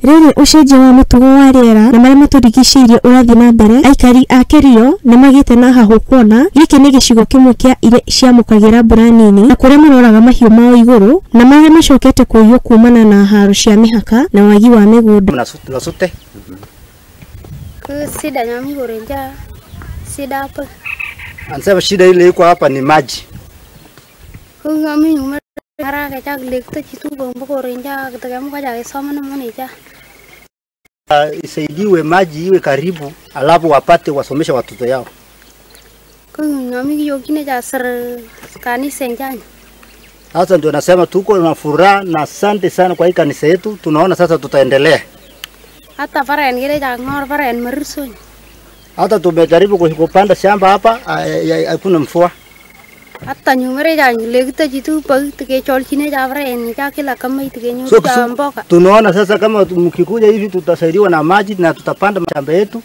Rĩrĩ ũcenjia wa mũtugo wa rĩera na marĩa matũrigicĩirie ũrathiĩ na mbere, aikari a Kerio nĩ magĩte na hahu kuona gĩkĩ nĩ gĩcigo kĩmwe kĩa iria ciamũkagĩra mbura nini na kũrĩa maroraga mahiũ mao igũrũ na marĩa macokete kũiywo kumana na haro cia mĩhaka na wagi wa mĩgũnda. Shida ya migoro nja shida hapa. Anasema shida ile iko hapa ni maji. Huyo mimi haraka chakile kitu mgoro nja kitamu kaja soma na mwana nja. Isaidiwe maji iwe karibu alafu wapate wasomesha watoto yao. Huyo mimi yokine ja kanisa njani. Sasa ndio nasema tuko na furaha na asante sana kwa hii kanisa yetu. Tunaona sasa tutaendelea. Hata faraen gere ja ngor faraen marusun. Hata tumejaribu kupanda shamba hapa hakuna mvua. Hata nyumere ja legita jitu pag tike cholchine ja faraen ja kila kama itike nyumba ja mboka. Tunaona sasa kama mkikuja hivi tutasaidiwa na maji na tutapanda mashamba yetu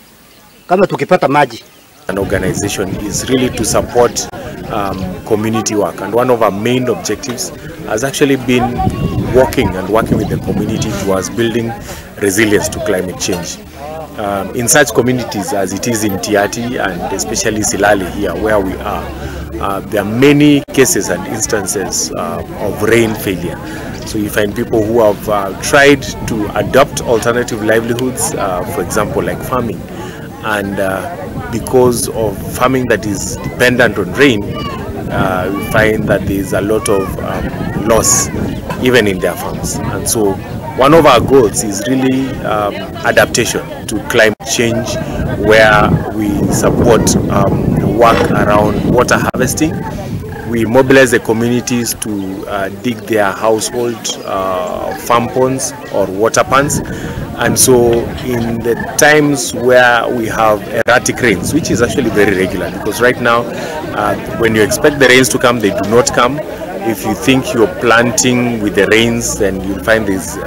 kama tukipata maji. An organization is really to support community work, and one of our main objectives has actually been working with the community towards building resilience to climate change. In such communities as it is in Tiati and especially Silali here where we are, there are many cases and instances of rain failure. So you find people who have tried to adopt alternative livelihoods, for example like farming, and because of farming that is dependent on rain, we find that there is a lot of loss even in their farms. And so one of our goals is really adaptation to climate change, where we support work around water harvesting. We mobilize the communities to dig their household farm ponds or water pans. And so in the times where we have erratic rains, which is actually very regular, because right now when you expect the rains to come, they do not come. If you think you're planting with the rains, then you'll find this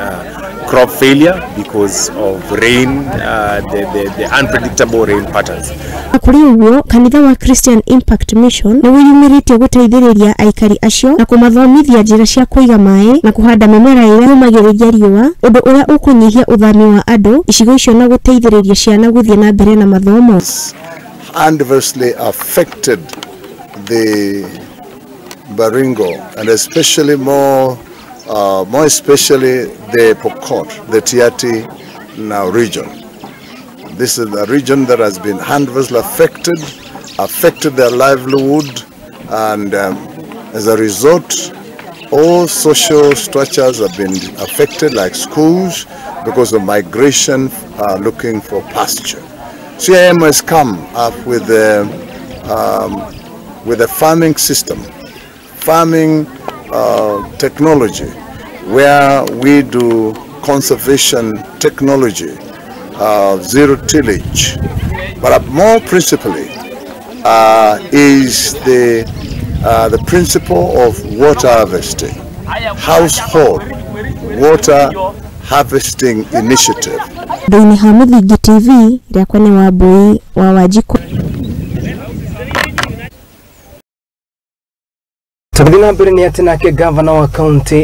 crop failure because of rain, the unpredictable rain patterns. Kuri uguo kanitha wa Christian Impact Mission ni wiyumiritie guteithĩrĩria aikari acio na kumathomithia njĩra cia kũiga maĩ na kuhanda mĩmera ĩrĩa yũmagĩrĩria riũa, ũndũ ũrĩa ũkũnyihia ũthami wa andũ icigo icio na guteithĩrĩria ciana gũthiĩ na mbere na mathomo. Adversely affected the Baringo and especially more especially the Pokot, the Tiati now region. This is a region that has been adversely affected their livelihood, and as a result, all social structures have been affected, like schools, because of migration looking for pasture. CIM has come up with a farming system, farming technology, where we do conservation technology, zero tillage, but more principally is the principle of water harvesting, household water harvesting initiative. Dini Hamudhi TV yakwa ni Wambui wa Wajiko. Tabidina mbere ni ati nake governor wa county